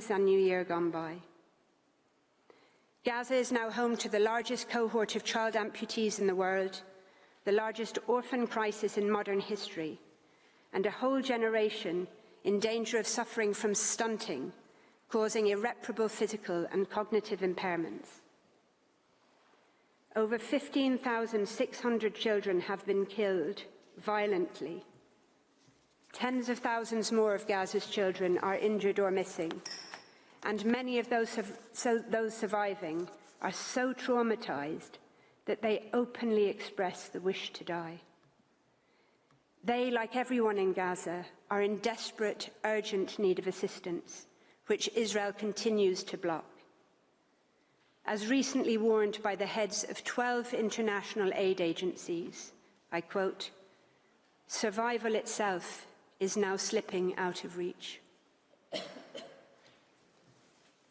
Christmas and New Year gone by. Gaza is now home to the largest cohort of child amputees in the world, the largest orphan crisis in modern history, and a whole generation in danger of suffering from stunting, causing irreparable physical and cognitive impairments. Over 15,600 children have been killed violently. Tens of thousands more of Gaza's children are injured or missing, and many of those surviving are so traumatized that they openly express the wish to die. They, like everyone in Gaza, are in desperate, urgent need of assistance, which Israel continues to block. As recently warned by the heads of 12 international aid agencies, I quote, "Survival itself is now slipping out of reach."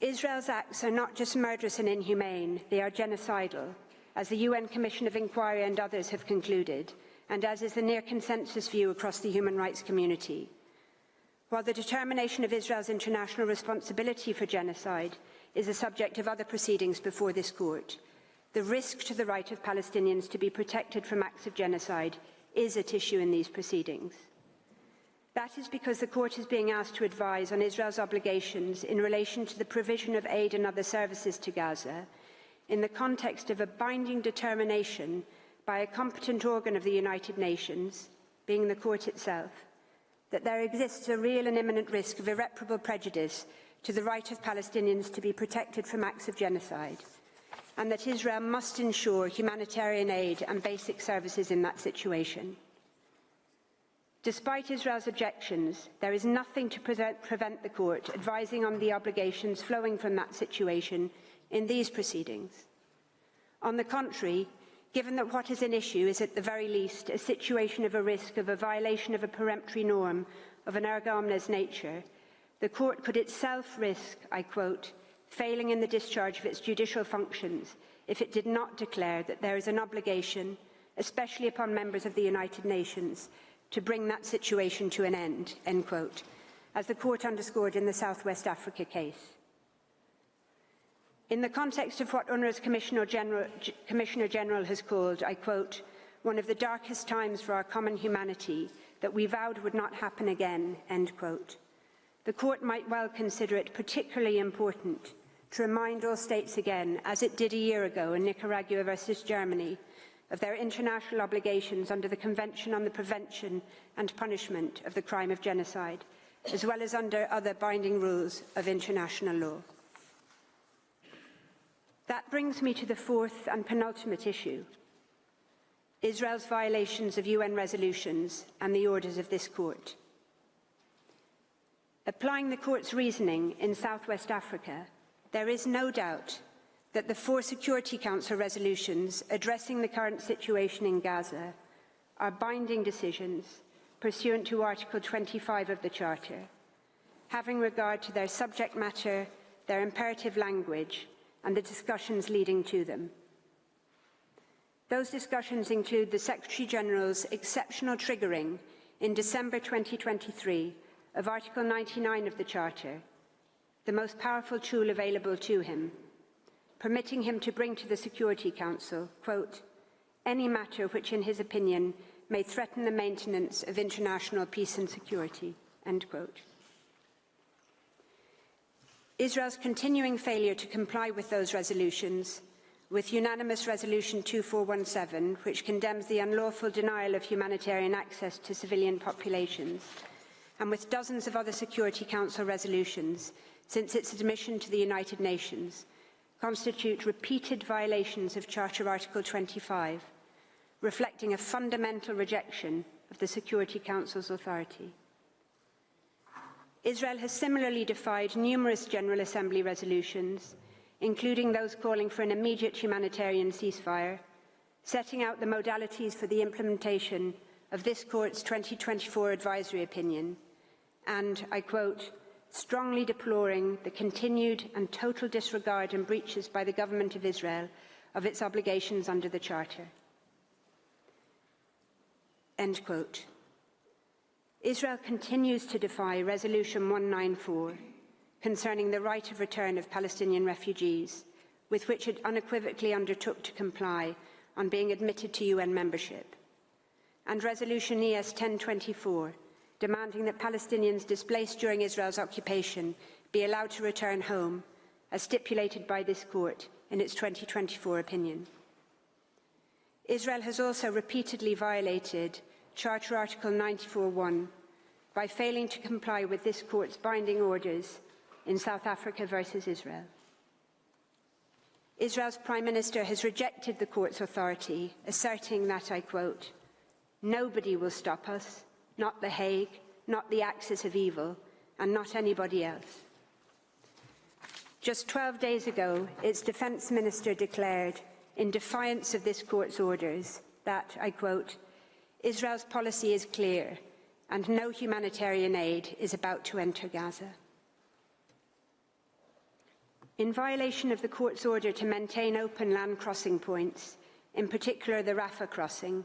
Israel's acts are not just murderous and inhumane, they are genocidal, as the UN Commission of Inquiry and others have concluded, and as is the near consensus view across the human rights community. While the determination of Israel's international responsibility for genocide is the subject of other proceedings before this court, the risk to the right of Palestinians to be protected from acts of genocide is at issue in these proceedings. That is because the court is being asked to advise on Israel's obligations in relation to the provision of aid and other services to Gaza in the context of a binding determination by a competent organ of the United Nations, being the court itself, that there exists a real and imminent risk of irreparable prejudice to the right of Palestinians to be protected from acts of genocide, and that Israel must ensure humanitarian aid and basic services in that situation. Despite Israel's objections, there is nothing to prevent the court advising on the obligations flowing from that situation in these proceedings. On the contrary, given that what is an issue is at the very least a situation of a risk of a violation of a peremptory norm of an erga omnes nature, the court could itself risk, I quote, failing in the discharge of its judicial functions if it did not declare that there is an obligation, especially upon members of the United Nations, to bring that situation to an end quote, as the court underscored in the South West Africa case. In the context of what UNRWA's Commissioner General has called, I quote, one of the darkest times for our common humanity that we vowed would not happen again, end quote, the court might well consider it particularly important to remind all states again, as it did a year ago in Nicaragua versus Germany, of their international obligations under the Convention on the Prevention and Punishment of the Crime of Genocide, as well as under other binding rules of international law. That brings me to the fourth and penultimate issue, Israel's violations of UN resolutions and the orders of this court. Applying the court's reasoning in Southwest Africa, there is no doubt that the 4 Security Council resolutions addressing the current situation in Gaza are binding decisions pursuant to Article 25 of the Charter, having regard to their subject matter, their imperative language, and the discussions leading to them. Those discussions include the Secretary-General's exceptional triggering in December 2023 of Article 99 of the Charter, the most powerful tool available to him, permitting him to bring to the Security Council, quote, any matter which, in his opinion, may threaten the maintenance of international peace and security, end quote. Israel's continuing failure to comply with those resolutions, with unanimous Resolution 2417, which condemns the unlawful denial of humanitarian access to civilian populations, and with dozens of other Security Council resolutions since its admission to the United Nations, constitute repeated violations of Charter Article 25, reflecting a fundamental rejection of the Security Council's authority. Israel has similarly defied numerous General Assembly resolutions, including those calling for an immediate humanitarian ceasefire, setting out the modalities for the implementation of this Court's 2024 advisory opinion, and, I quote, strongly deploring the continued and total disregard and breaches by the Government of Israel of its obligations under the Charter. End quote. Israel continues to defy Resolution 194, concerning the right of return of Palestinian refugees, with which it unequivocally undertook to comply on being admitted to UN membership, and Resolution ES 1024, demanding that Palestinians displaced during Israel's occupation be allowed to return home, as stipulated by this court in its 2024 opinion. Israel has also repeatedly violated Charter Article 94(1) by failing to comply with this court's binding orders in South Africa versus Israel. Israel's Prime Minister has rejected the court's authority, asserting that, I quote, "Nobody will stop us, not The Hague, not the axis of evil, and not anybody else." Just 12 days ago, its Defence Minister declared, in defiance of this court's orders, that, I quote, "Israel's policy is clear, and no humanitarian aid is about to enter Gaza." In violation of the court's order to maintain open land crossing points, in particular the Rafah crossing,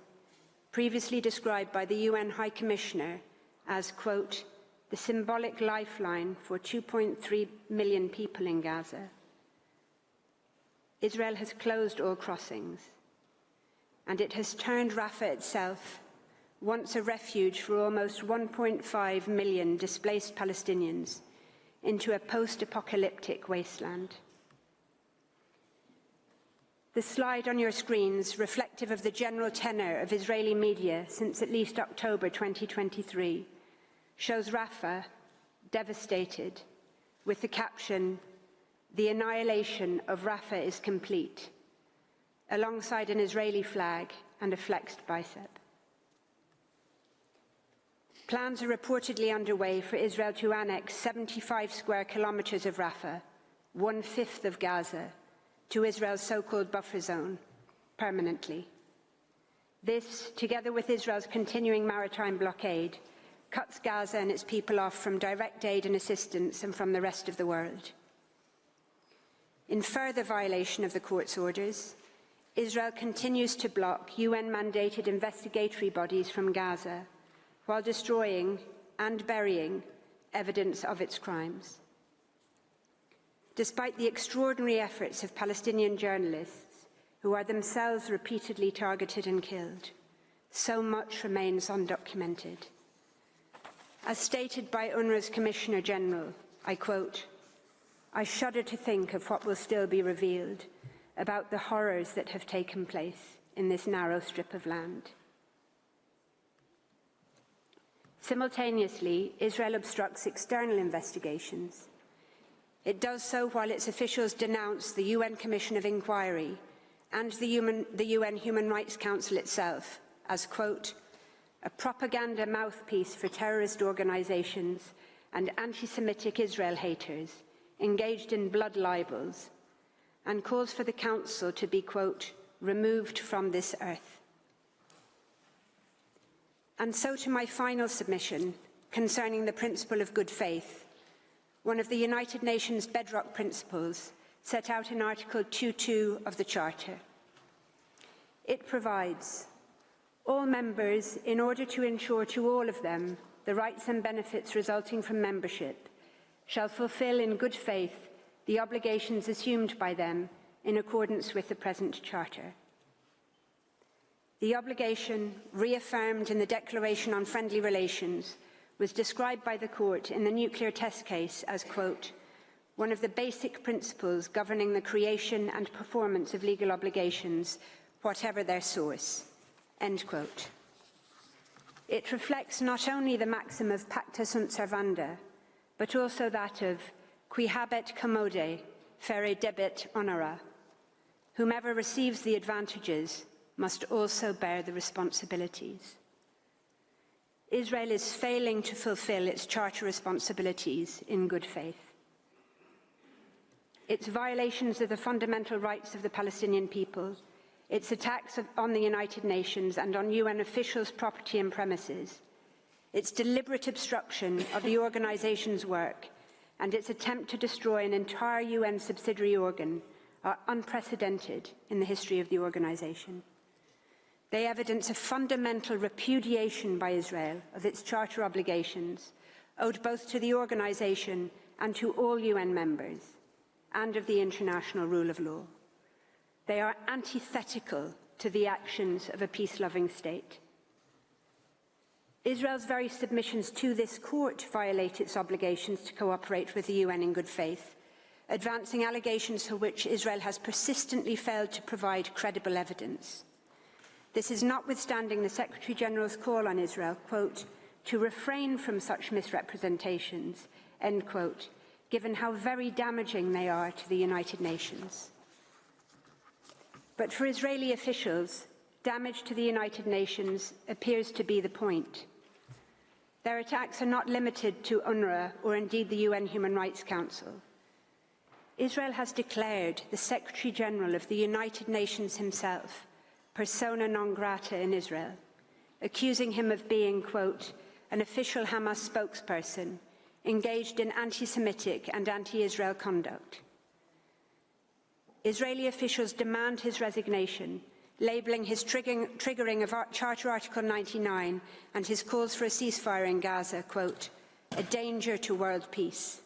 previously described by the UN High Commissioner as, quote, "the symbolic lifeline for 2.3 million people in Gaza," Israel has closed all crossings, and it has turned Rafah itself, once a refuge for almost 1.5 million displaced Palestinians, into a post-apocalyptic wasteland. The slide on your screens, reflective of the general tenor of Israeli media since at least October 2023, shows Rafah devastated, with the caption, "The annihilation of Rafah is complete," alongside an Israeli flag and a flexed bicep. Plans are reportedly underway for Israel to annex 75 square kilometres of Rafah, 1/5 of Gaza, to Israel's so-called buffer zone, permanently. This, together with Israel's continuing maritime blockade, cuts Gaza and its people off from direct aid and assistance and from the rest of the world. In further violation of the court's orders, Israel continues to block UN-mandated investigatory bodies from Gaza, while destroying and burying evidence of its crimes. Despite the extraordinary efforts of Palestinian journalists, who are themselves repeatedly targeted and killed, so much remains undocumented. As stated by UNRWA's Commissioner General, I quote, "I shudder to think of what will still be revealed about the horrors that have taken place in this narrow strip of land." Simultaneously, Israel obstructs external investigations. It does so while its officials denounce the UN Commission of Inquiry and the UN Human Rights Council itself as, quote, "a propaganda mouthpiece for terrorist organisations and anti-Semitic Israel haters engaged in blood libels," and calls for the Council to be, quote, "removed from this earth." And so to my final submission concerning the principle of good faith, one of the United Nations bedrock principles set out in Article 2.2 of the Charter. It provides, "All members, in order to ensure to all of them the rights and benefits resulting from membership, shall fulfil in good faith the obligations assumed by them in accordance with the present Charter." The obligation, reaffirmed in the Declaration on Friendly Relations, was described by the court in the nuclear test case as, quote, "one of the basic principles governing the creation and performance of legal obligations, whatever their source," end quote. It reflects not only the maxim of pacta sunt servanda, but also that of qui habet commode, fere debet honora. Whomever receives the advantages must also bear the responsibilities. Israel is failing to fulfill its charter responsibilities in good faith. Its violations of the fundamental rights of the Palestinian people, its attacks on the United Nations and on UN officials' property and premises, its deliberate obstruction of the organisation's work, and its attempt to destroy an entire UN subsidiary organ are unprecedented in the history of the organisation. They evidence a fundamental repudiation by Israel of its charter obligations, owed both to the organisation and to all UN members, and of the international rule of law. They are antithetical to the actions of a peace-loving state. Israel's very submissions to this court violate its obligations to cooperate with the UN in good faith, advancing allegations for which Israel has persistently failed to provide credible evidence. This is notwithstanding the Secretary-General's call on Israel, quote, to refrain from such misrepresentations, end quote, given how very damaging they are to the United Nations. But for Israeli officials, damage to the United Nations appears to be the point. Their attacks are not limited to UNRWA or indeed the UN Human Rights Council. Israel has declared the Secretary-General of the United Nations himself persona non grata in Israel, accusing him of being, quote, an official Hamas spokesperson engaged in anti-Semitic and anti-Israel conduct. Israeli officials demand his resignation, labelling his triggering of Charter Article 99 and his calls for a ceasefire in Gaza, quote, a danger to world peace.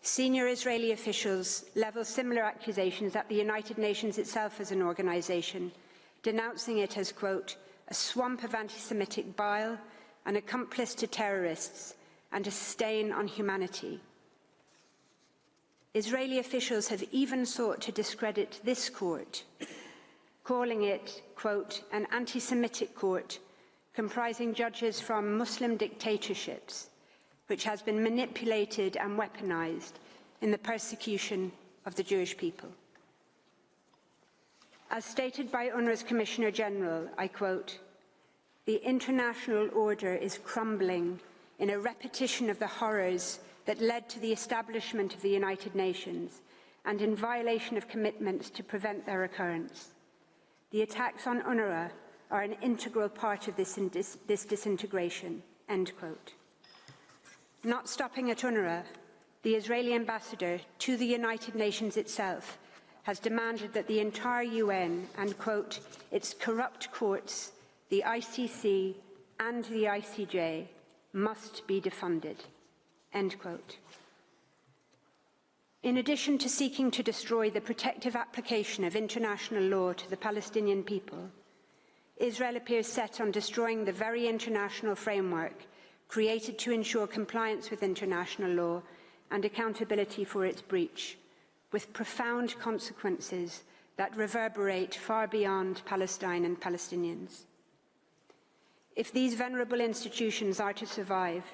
Senior Israeli officials level similar accusations at the United Nations itself as an organisation, denouncing it as, quote, a swamp of anti-Semitic bile, an accomplice to terrorists, and a stain on humanity. Israeli officials have even sought to discredit this court, calling it, quote, an anti-Semitic court comprising judges from Muslim dictatorships, which has been manipulated and weaponized in the persecution of the Jewish people. As stated by UNRWA's Commissioner General, I quote, the international order is crumbling in a repetition of the horrors that led to the establishment of the United Nations and in violation of commitments to prevent their recurrence. The attacks on UNRWA are an integral part of this disintegration, end quote. Not stopping at UNRWA, the Israeli ambassador to the United Nations itself has demanded that the entire UN and, quote, its corrupt courts, the ICC and the ICJ, must be defunded, end quote. In addition to seeking to destroy the protective application of international law to the Palestinian people, Israel appears set on destroying the very international framework created to ensure compliance with international law and accountability for its breach, with profound consequences that reverberate far beyond Palestine and Palestinians. If these venerable institutions are to survive,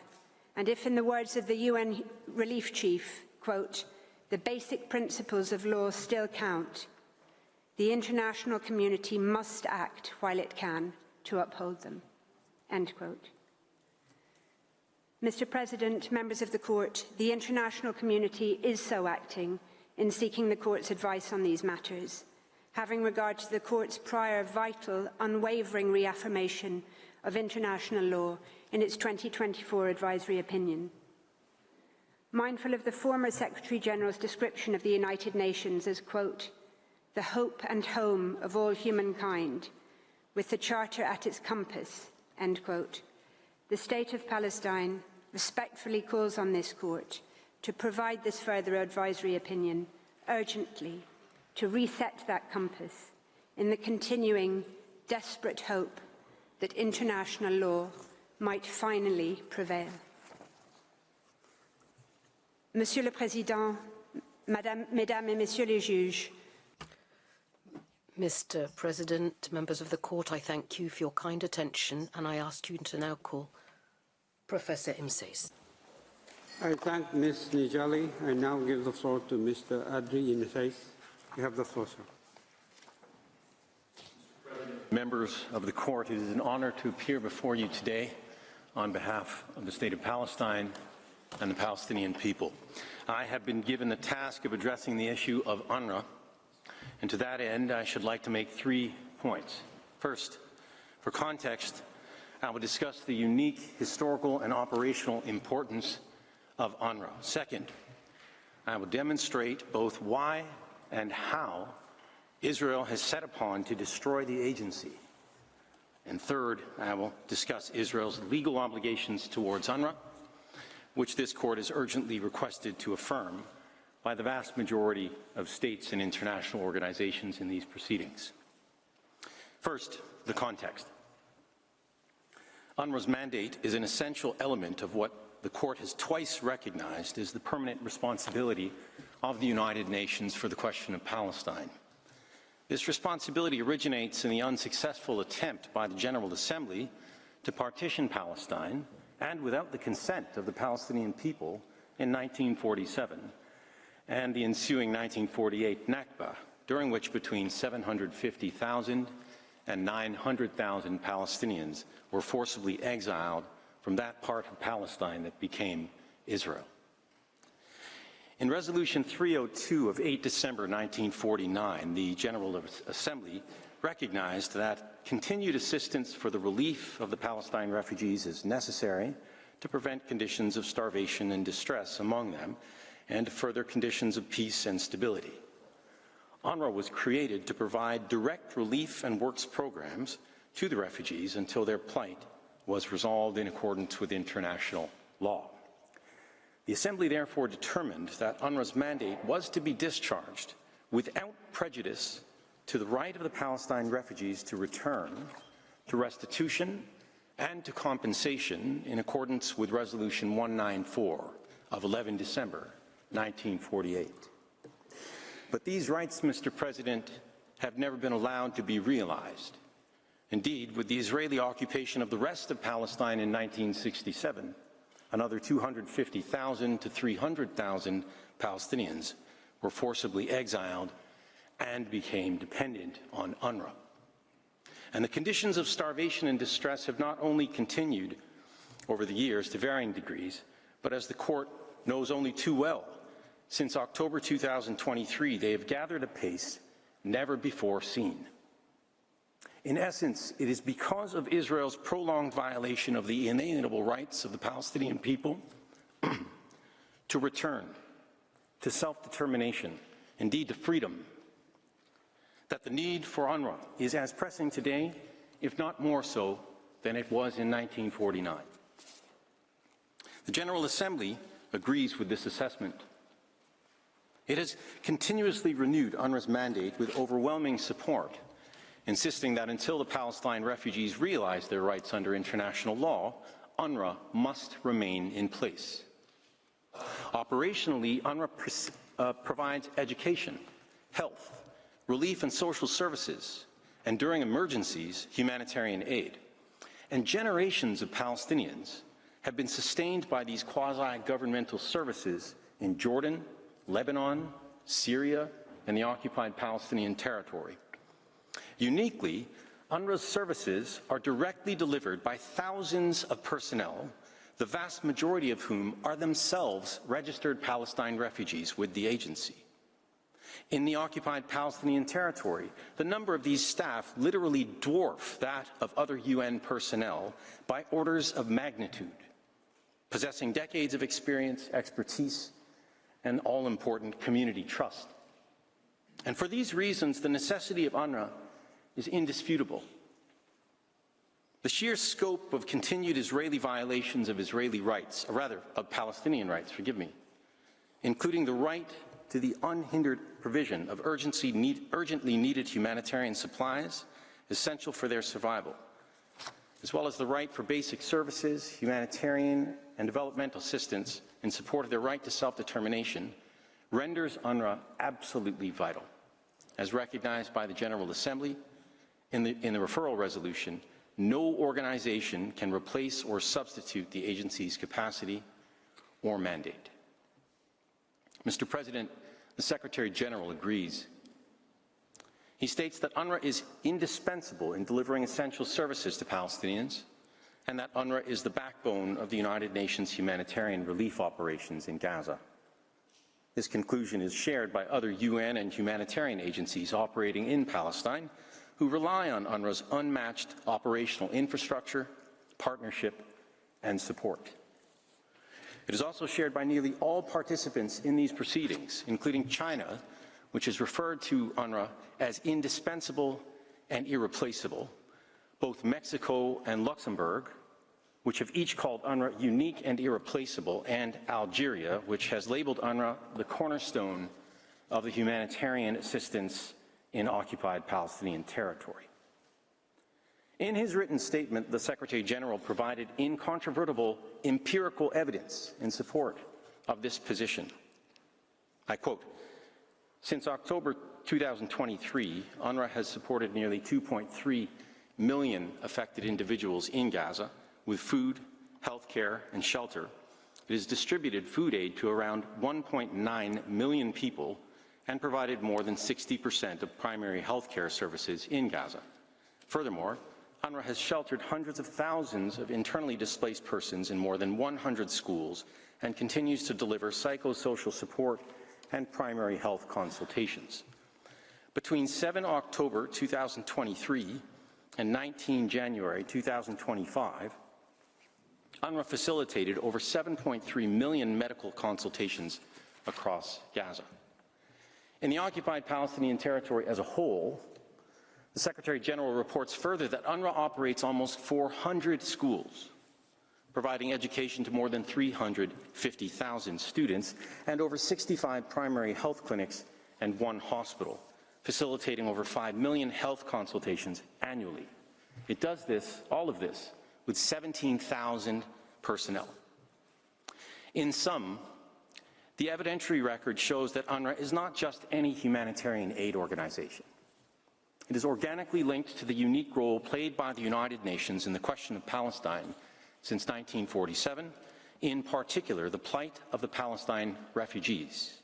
and if, in the words of the UN Relief Chief, quote, the basic principles of law still count, the international community must act while it can to uphold them, end quote. Mr. President, members of the Court, the international community is so acting in seeking the Court's advice on these matters, having regard to the Court's prior vital, unwavering reaffirmation of international law in its 2024 advisory opinion. Mindful of the former Secretary-General's description of the United Nations as, quote, the hope and home of all humankind, with the Charter at its compass, end quote, the State of Palestine respectfully calls on this Court to provide this further advisory opinion urgently to reset that compass in the continuing desperate hope that international law might finally prevail. Monsieur le Président, Mesdames et Messieurs les juges. Mr. President, members of the Court, I thank you for your kind attention, and I ask you to now call Professor Imseis. I thank Ms. Nijali. I now give the floor to Mr. Adri Imseis. You have the floor, sir. Members of the Court, it is an honor to appear before you today on behalf of the State of Palestine and the Palestinian people. I have been given the task of addressing the issue of UNRWA, and to that end, I should like to make 3 points. First, for context, I will discuss the unique historical and operational importance of UNRWA. Second, I will demonstrate both why and how Israel has set upon to destroy the agency. And third, I will discuss Israel's legal obligations towards UNRWA, which this court is urgently requested to affirm by the vast majority of states and international organizations in these proceedings. First, the context. UNRWA's mandate is an essential element of what the court has twice recognized as the permanent responsibility of the United Nations for the question of Palestine. This responsibility originates in the unsuccessful attempt by the General Assembly to partition Palestine, and without the consent of the Palestinian people, in 1947, and the ensuing 1948 Nakba, during which between 750,000 and 900,000 Palestinians were forcibly exiled from that part of Palestine that became Israel. In Resolution 302 of 8 December 1949, the General Assembly recognized that continued assistance for the relief of the Palestine refugees is necessary to prevent conditions of starvation and distress among them and to further conditions of peace and stability. UNRWA was created to provide direct relief and works programs to the refugees until their plight was resolved in accordance with international law. The Assembly therefore determined that UNRWA's mandate was to be discharged without prejudice to the right of the Palestine refugees to return, to restitution, and to compensation in accordance with Resolution 194 of 11 December 1948. But these rights, Mr. President, have never been allowed to be realized. Indeed, with the Israeli occupation of the rest of Palestine in 1967, another 250,000 to 300,000 Palestinians were forcibly exiled and became dependent on UNRWA. And the conditions of starvation and distress have not only continued over the years to varying degrees, but as the court knows only too well, since October 2023, they have gathered a pace never before seen. In essence, it is because of Israel's prolonged violation of the inalienable rights of the Palestinian people to return to self-determination, indeed to freedom, that the need for UNRWA is as pressing today, if not more so, than it was in 1949. The General Assembly agrees with this assessment. It has continuously renewed UNRWA's mandate with overwhelming support, insisting that until the Palestine refugees realize their rights under international law, UNRWA must remain in place. Operationally, UNRWA provides education, health, relief and social services, and during emergencies, humanitarian aid. And generations of Palestinians have been sustained by these quasi-governmental services in Jordan, Lebanon, Syria, and the occupied Palestinian territory. Uniquely, UNRWA's services are directly delivered by thousands of personnel, the vast majority of whom are themselves registered Palestine refugees with the agency. In the occupied Palestinian territory, the number of these staff literally dwarf that of other UN personnel by orders of magnitude, possessing decades of experience, expertise, and all-important community trust. And for these reasons, the necessity of UNRWA is indisputable. The sheer scope of continued Israeli violations of Israeli rights, or rather of Palestinian rights, forgive me, including the right to the unhindered provision of urgently needed humanitarian supplies essential for their survival, as well as the right for basic services, humanitarian and developmental assistance in support of their right to self-determination, renders UNRWA absolutely vital. As recognized by the General Assembly in the referral resolution, no organization can replace or substitute the agency's capacity or mandate. Mr. President, the Secretary General agrees. He states that UNRWA is indispensable in delivering essential services to Palestinians, and that UNRWA is the backbone of the United Nations humanitarian relief operations in Gaza. This conclusion is shared by other UN and humanitarian agencies operating in Palestine, who rely on UNRWA's unmatched operational infrastructure, partnership, and support. It is also shared by nearly all participants in these proceedings, including China, which has referred to UNRWA as indispensable and irreplaceable, both Mexico and Luxembourg, which have each called UNRWA unique and irreplaceable, and Algeria, which has labeled UNRWA the cornerstone of the humanitarian assistance in occupied Palestinian territory. In his written statement, the Secretary General provided incontrovertible empirical evidence in support of this position. I quote, "Since October 2023, UNRWA has supported nearly 2.3 million affected individuals in Gaza with food, health care, and shelter. It has distributed food aid to around 1.9 million people and provided more than 60% of primary health care services in Gaza. Furthermore, UNRWA has sheltered hundreds of thousands of internally displaced persons in more than 100 schools and continues to deliver psychosocial support and primary health consultations. Between 7 October 2023 and 19 January 2025, UNRWA facilitated over 7.3 million medical consultations across Gaza. In the occupied Palestinian territory as a whole, the Secretary General reports further that UNRWA operates almost 400 schools, providing education to more than 350,000 students, and over 65 primary health clinics and 1 hospital, facilitating over 5 million health consultations annually. It does this, all of this, with 17,000 personnel. In sum, the evidentiary record shows that UNRWA is not just any humanitarian aid organization. It is organically linked to the unique role played by the United Nations in the question of Palestine since 1947, in particular the plight of the Palestine refugees.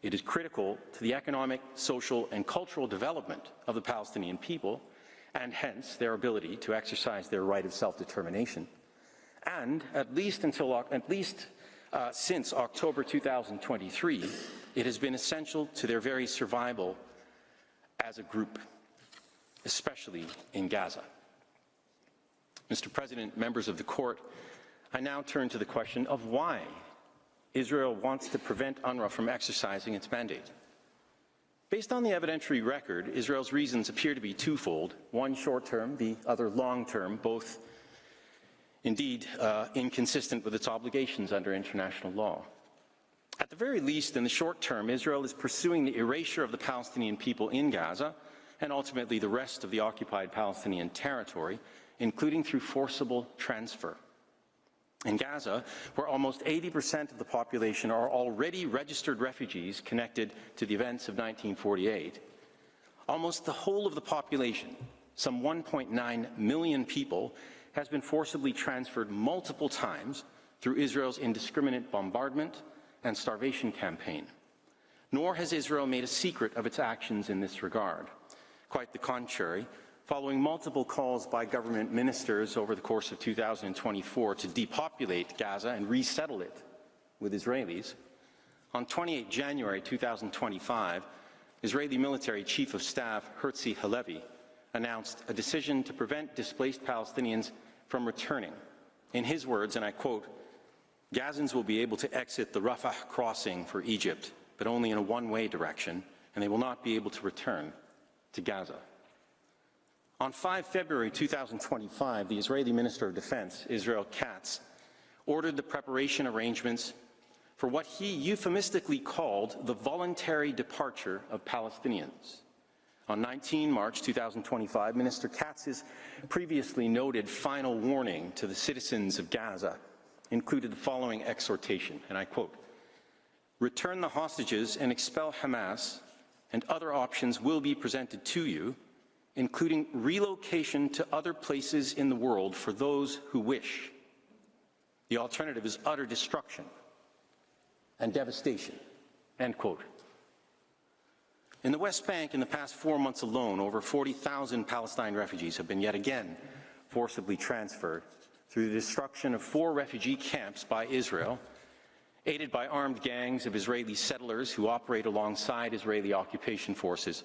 It is critical to the economic, social, and cultural development of the Palestinian people, and hence their ability to exercise their right of self-determination. And since October 2023, it has been essential to their very survival as a group, especially in Gaza. Mr. President, members of the Court, I now turn to the question of why Israel wants to prevent UNRWA from exercising its mandate. Based on the evidentiary record, Israel's reasons appear to be twofold, one short-term, the other long-term, both indeed inconsistent with its obligations under international law. At the very least, in the short term, Israel is pursuing the erasure of the Palestinian people in Gaza and ultimately the rest of the occupied Palestinian territory, including through forcible transfer. In Gaza, where almost 80% of the population are already registered refugees connected to the events of 1948, almost the whole of the population, some 1.9 million people, has been forcibly transferred multiple times through Israel's indiscriminate bombardment and starvation campaign. Nor has Israel made a secret of its actions in this regard. Quite the contrary, following multiple calls by government ministers over the course of 2024 to depopulate Gaza and resettle it with Israelis, on 28 January 2025, Israeli military chief of staff Herzi Halevi announced a decision to prevent displaced Palestinians from returning. In his words, and I quote, "Gazans will be able to exit the Rafah crossing for Egypt, but only in a one-way direction, and they will not be able to return to Gaza." On 5 February 2025, the Israeli Minister of Defense, Israel Katz, ordered the preparation arrangements for what he euphemistically called the voluntary departure of Palestinians. On 19 March 2025, Minister Katz's previously noted final warning to the citizens of Gaza included the following exhortation, and I quote, "Return the hostages and expel Hamas, and other options will be presented to you, including relocation to other places in the world for those who wish. The alternative is utter destruction and devastation," end quote. In the West Bank, in the past 4 months alone, over 40,000 Palestine refugees have been yet again forcibly transferred through the destruction of 4 refugee camps by Israel, aided by armed gangs of Israeli settlers who operate alongside Israeli occupation forces.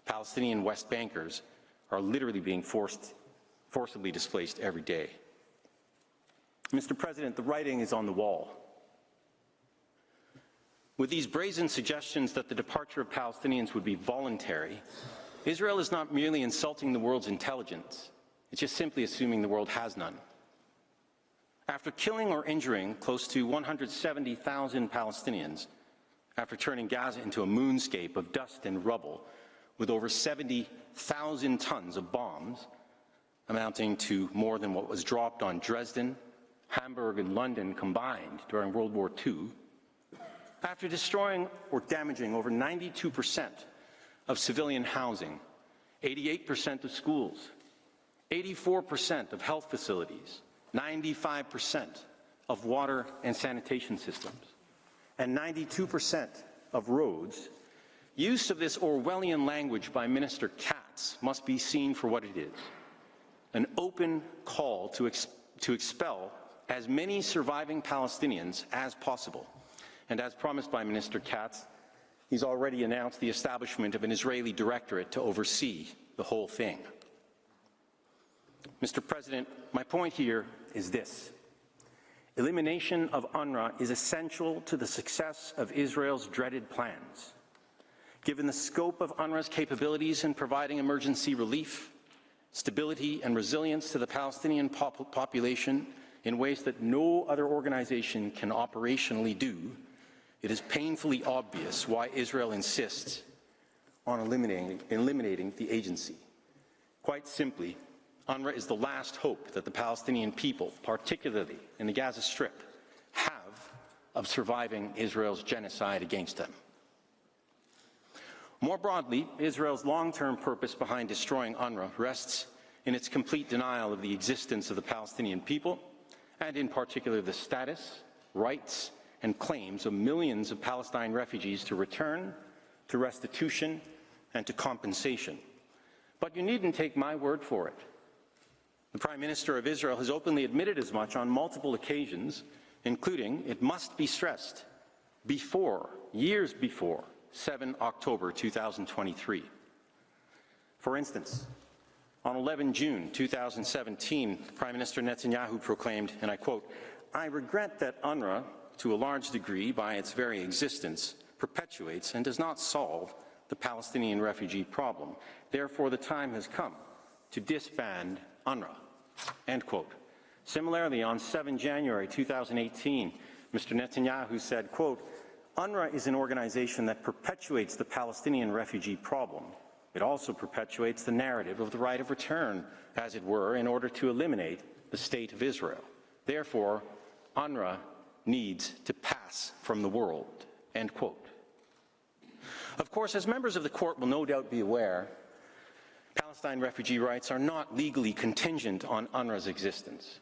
Palestinian West Bankers are literally being forcibly displaced every day. Mr. President, the writing is on the wall. With these brazen suggestions that the departure of Palestinians would be voluntary, Israel is not merely insulting the world's intelligence, it's just simply assuming the world has none. After killing or injuring close to 170,000 Palestinians, after turning Gaza into a moonscape of dust and rubble with over 70,000 tons of bombs, amounting to more than what was dropped on Dresden, Hamburg, and London combined during World War II, after destroying or damaging over 92% of civilian housing, 88% of schools, 84% of health facilities, 95% of water and sanitation systems, and 92% of roads, use of this Orwellian language by Minister Katz must be seen for what it is: an open call to expel as many surviving Palestinians as possible. And as promised by Minister Katz, he's already announced the establishment of an Israeli directorate to oversee the whole thing. Mr. President, my point here is this: elimination of UNRWA is essential to the success of Israel's dreaded plans. Given the scope of UNRWA's capabilities in providing emergency relief, stability and resilience to the Palestinian population in ways that no other organization can operationally do, it is painfully obvious why Israel insists on eliminating the agency. Quite simply, UNRWA is the last hope that the Palestinian people, particularly in the Gaza Strip, have of surviving Israel's genocide against them. More broadly, Israel's long-term purpose behind destroying UNRWA rests in its complete denial of the existence of the Palestinian people, and in particular the status, rights, and claims of millions of Palestine refugees to return, to restitution, and to compensation. But you needn't take my word for it. The Prime Minister of Israel has openly admitted as much on multiple occasions, including, it must be stressed, years before 7 October 2023. For instance, on 11 June 2017, Prime Minister Netanyahu proclaimed, and I quote, "I regret that UNRWA, to a large degree by its very existence, perpetuates and does not solve the Palestinian refugee problem. Therefore, the time has come to disband UNRWA," end quote. Similarly, on 7 January 2018, Mr. Netanyahu said, quote, "UNRWA is an organization that perpetuates the Palestinian refugee problem. It also perpetuates the narrative of the right of return, as it were, in order to eliminate the state of Israel. Therefore, UNRWA needs to pass from the world," end quote. Of course, as members of the court will no doubt be aware, Palestine refugee rights are not legally contingent on UNRWA's existence.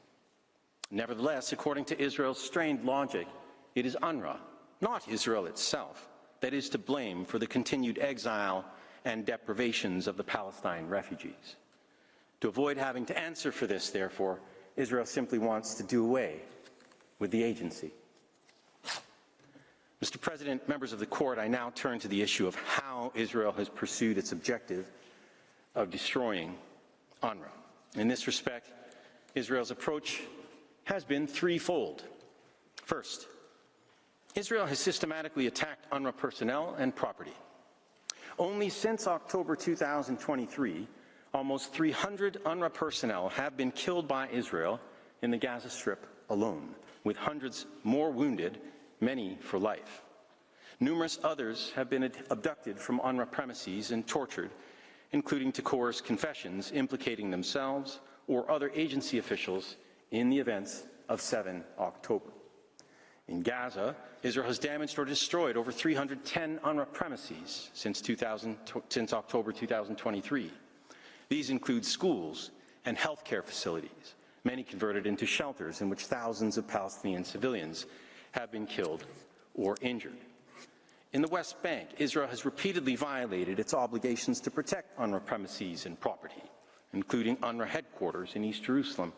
Nevertheless, according to Israel's strained logic, it is UNRWA, not Israel itself, that is to blame for the continued exile and deprivations of the Palestine refugees. To avoid having to answer for this, therefore, Israel simply wants to do away with the agency. Mr. President, members of the court, I now turn to the issue of how Israel has pursued its objective of destroying UNRWA. In this respect, Israel's approach has been threefold. First, Israel has systematically attacked UNRWA personnel and property. Only since October 2023, almost 300 UNRWA personnel have been killed by Israel in the Gaza Strip alone, with hundreds more wounded, many for life. Numerous others have been abducted from UNRWA premises and tortured, including to coerce confessions implicating themselves or other agency officials in the events of 7 October. In Gaza, Israel has damaged or destroyed over 310 UNRWA premises since October 2023. These include schools and healthcare facilities, many converted into shelters in which thousands of Palestinian civilians have been killed or injured. In the West Bank, Israel has repeatedly violated its obligations to protect UNRWA premises and property, including UNRWA headquarters in East Jerusalem,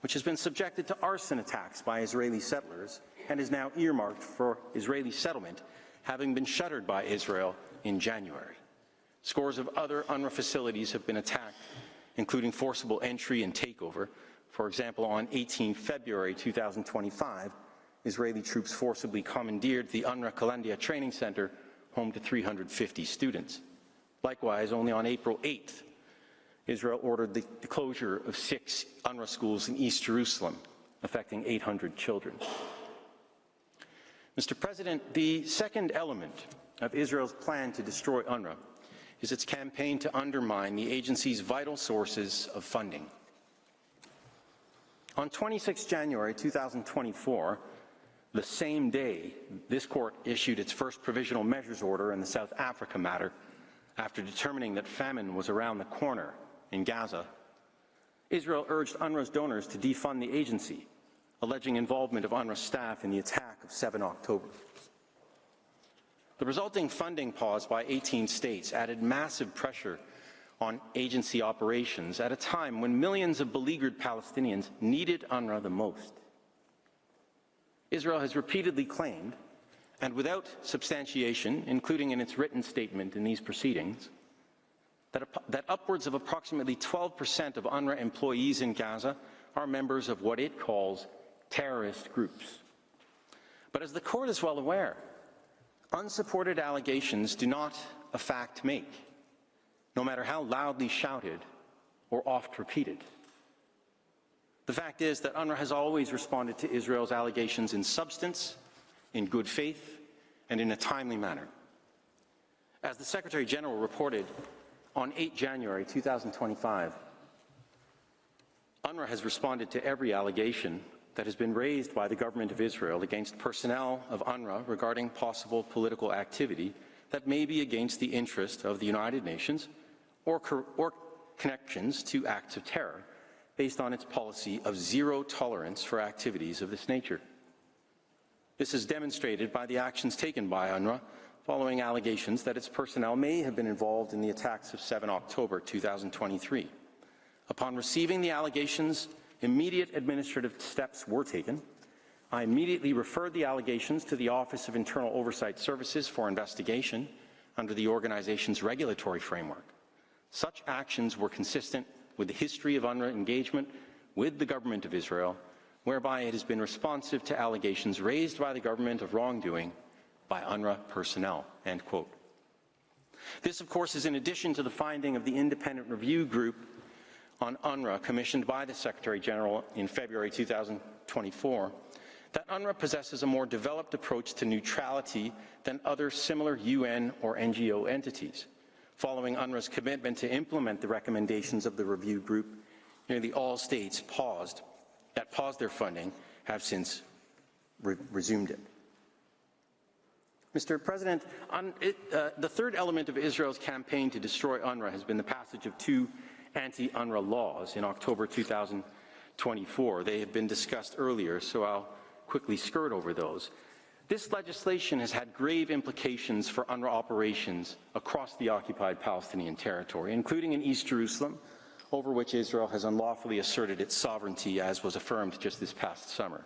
which has been subjected to arson attacks by Israeli settlers and is now earmarked for Israeli settlement, having been shuttered by Israel in January. Scores of other UNRWA facilities have been attacked, including forcible entry and takeover. For example, on 18 February 2025, Israeli troops forcibly commandeered the UNRWA Kalandia Training Center, home to 350 students. Likewise, only on April 8th, Israel ordered the closure of 6 UNRWA schools in East Jerusalem, affecting 800 children. Mr. President, the second element of Israel's plan to destroy UNRWA is its campaign to undermine the agency's vital sources of funding. On 26 January 2024, the same day this court issued its first provisional measures order in the South Africa matter, after determining that famine was around the corner in Gaza, Israel urged UNRWA's donors to defund the agency, alleging involvement of UNRWA staff in the attack of 7 October. The resulting funding pause by 18 states added massive pressure on agency operations at a time when millions of beleaguered Palestinians needed UNRWA the most. Israel has repeatedly claimed, and without substantiation, including in its written statement in these proceedings, that upwards of approximately 12% of UNRWA employees in Gaza are members of what it calls terrorist groups. But as the court is well aware, unsupported allegations do not a fact make, no matter how loudly shouted or oft repeated. The fact is that UNRWA has always responded to Israel's allegations in substance, in good faith, and in a timely manner. As the Secretary General reported on 8 January 2025, UNRWA has responded to every allegation that has been raised by the government of Israel against personnel of UNRWA regarding possible political activity that may be against the interest of the United Nations or connections to acts of terror based on its policy of zero tolerance for activities of this nature. This is demonstrated by the actions taken by UNRWA following allegations that its personnel may have been involved in the attacks of 7 October 2023. Upon receiving the allegations, immediate administrative steps were taken. I immediately referred the allegations to the Office of Internal Oversight Services for investigation under the organization's regulatory framework. Such actions were consistent with the history of UNRWA engagement with the government of Israel, whereby it has been responsive to allegations raised by the government of wrongdoing by UNRWA personnel, end quote. This, of course, is in addition to the finding of the independent review group on UNRWA commissioned by the Secretary General in February 2024, that UNRWA possesses a more developed approach to neutrality than other similar UN or NGO entities. Following UNRWA's commitment to implement the recommendations of the review group, nearly all states that paused their funding have since resumed it. Mr. President, the third element of Israel's campaign to destroy UNRWA has been the passage of 2 anti-UNRWA laws in October 2024. They have been discussed earlier, so I'll quickly skirt over those. This legislation has had grave implications for UNRWA operations across the occupied Palestinian territory, including in East Jerusalem, over which Israel has unlawfully asserted its sovereignty, as was affirmed just this past summer.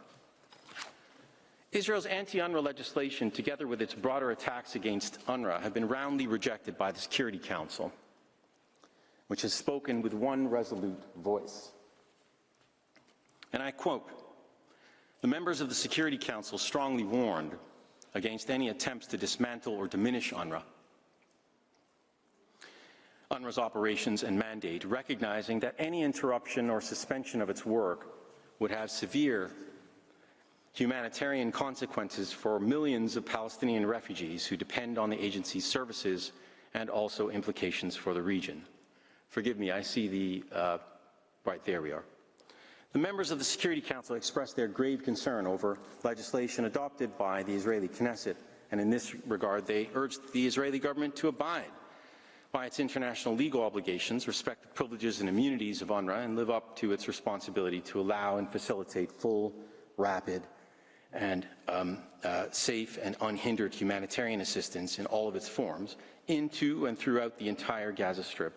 Israel's anti-UNRWA legislation, together with its broader attacks against UNRWA, have been roundly rejected by the Security Council, which has spoken with one resolute voice. And I quote, "The members of the Security Council strongly warned against any attempts to dismantle or diminish UNRWA's operations and mandate, recognizing that any interruption or suspension of its work would have severe humanitarian consequences for millions of Palestinian refugees who depend on the agency's services, and also implications for the region." Forgive me, I see the, right there we are. The members of the Security Council expressed their grave concern over legislation adopted by the Israeli Knesset, and in this regard they urged the Israeli government to abide by its international legal obligations, respect the privileges and immunities of UNRWA, and live up to its responsibility to allow and facilitate full, rapid, and safe and unhindered humanitarian assistance in all of its forms into and throughout the entire Gaza Strip,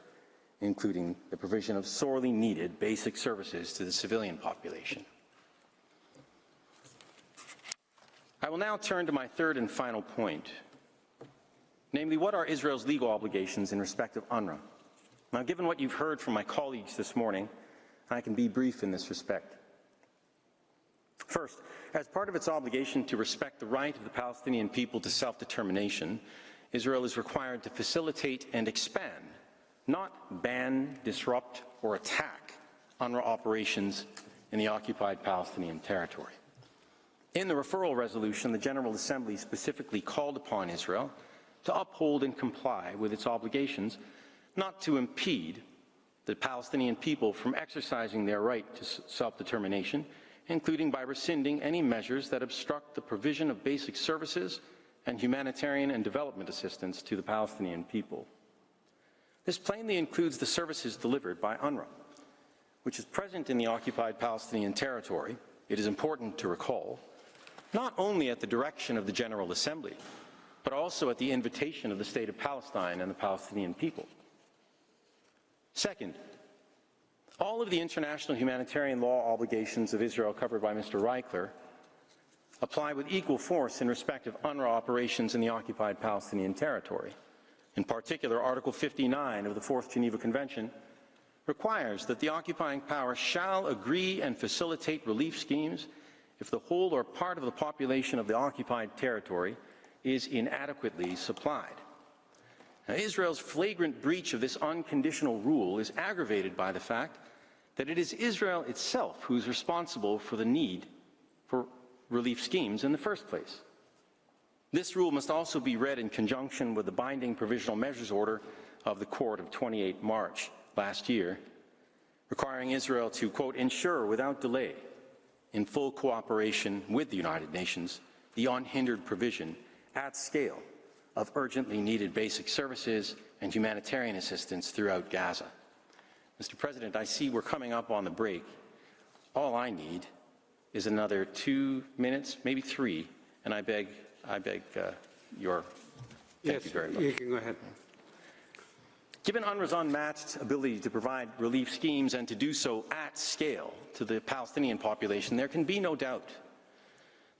including the provision of sorely needed basic services to the civilian population. I will now turn to my third and final point, namely, what are Israel's legal obligations in respect of UNRWA? Now, given what you've heard from my colleagues this morning, I can be brief in this respect. First, as part of its obligation to respect the right of the Palestinian people to self-determination, Israel is required to facilitate and expand, not ban, disrupt, or attack UNRWA operations in the occupied Palestinian territory. In the referral resolution, the General Assembly specifically called upon Israel to uphold and comply with its obligations, not to impede the Palestinian people from exercising their right to self-determination, including by rescinding any measures that obstruct the provision of basic services and humanitarian and development assistance to the Palestinian people. This plainly includes the services delivered by UNRWA, which is present in the occupied Palestinian territory, it is important to recall, not only at the direction of the General Assembly, but also at the invitation of the State of Palestine and the Palestinian people. Second, all of the international humanitarian law obligations of Israel covered by Mr. Reichler apply with equal force in respect of UNRWA operations in the occupied Palestinian territory. In particular, Article 59 of the Fourth Geneva Convention requires that the occupying power shall agree and facilitate relief schemes if the whole or part of the population of the occupied territory is inadequately supplied. Now, Israel's flagrant breach of this unconditional rule is aggravated by the fact that it is Israel itself who is responsible for the need for relief schemes in the first place. This rule must also be read in conjunction with the binding provisional measures order of the Court of 28 March last year, requiring Israel to, quote, ensure without delay, in full cooperation with the United Nations, the unhindered provision at scale of urgently needed basic services and humanitarian assistance throughout Gaza. Mr. President, I see we're coming up on the break. All I need is another 2 minutes, maybe 3, and I beg your thank you very much. You can go ahead. Given UNRWA's unmatched ability to provide relief schemes and to do so at scale to the Palestinian population, there can be no doubt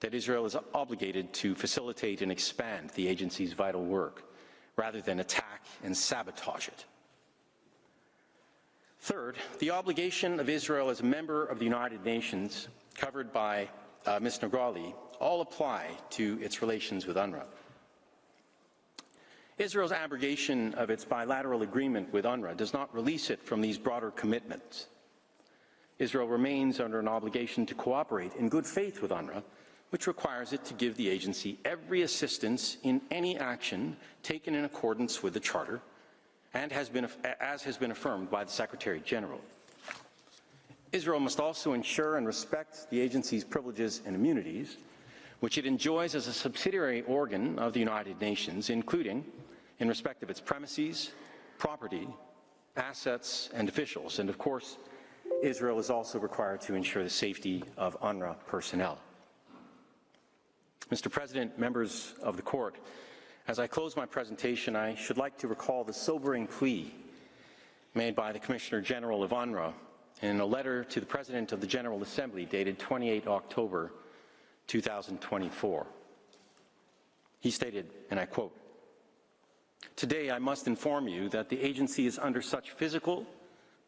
that Israel is obligated to facilitate and expand the agency's vital work, rather than attack and sabotage it. Third, the obligation of Israel as a member of the United Nations, covered by Ms. Nagrali, all apply to its relations with UNRWA. Israel's abrogation of its bilateral agreement with UNRWA does not release it from these broader commitments. Israel remains under an obligation to cooperate in good faith with UNRWA, which requires it to give the agency every assistance in any action taken in accordance with the Charter, and as has been affirmed by the Secretary General. Israel must also ensure and respect the agency's privileges and immunities, which it enjoys as a subsidiary organ of the United Nations, including in respect of its premises, property, assets, and officials. And of course, Israel is also required to ensure the safety of UNRWA personnel. Mr. President, members of the Court, as I close my presentation, I should like to recall the sobering plea made by the Commissioner General of UNRWA in a letter to the President of the General Assembly dated 28 October 2024. He stated, and I quote, "Today I must inform you that the agency is under such physical,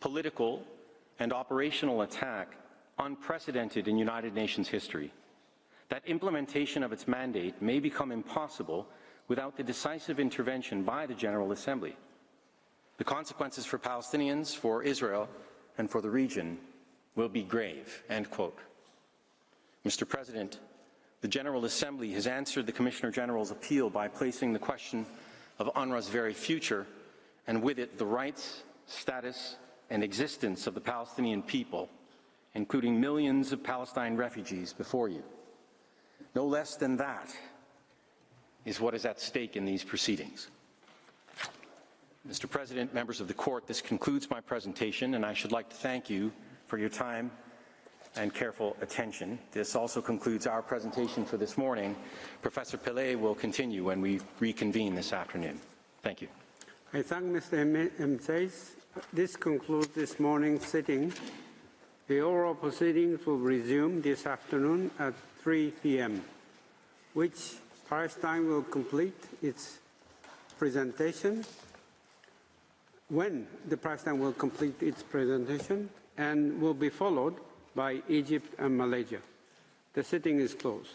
political, and operational attack unprecedented in United Nations history, that implementation of its mandate may become impossible without the decisive intervention by the General Assembly. The consequences for Palestinians, for Israel, and for the region will be grave," end quote. Mr. President, the General Assembly has answered the Commissioner General's appeal by placing the question of UNRWA's very future, and with it the rights, status, and existence of the Palestinian people, including millions of Palestine refugees, before you. No less than that is what is at stake in these proceedings. Mr. President, members of the Court, this concludes my presentation, and I should like to thank you for your time and careful attention. This also concludes our presentation for this morning. Professor Pillay will continue when we reconvene this afternoon. Thank you. I thank Mr. Imseis. This concludes this morning's sitting. The oral proceedings will resume this afternoon at 3 p.m., which Palestine will complete its presentation, when the Palestine will complete its presentation, and will be followed by Egypt and Malaysia. The sitting is closed.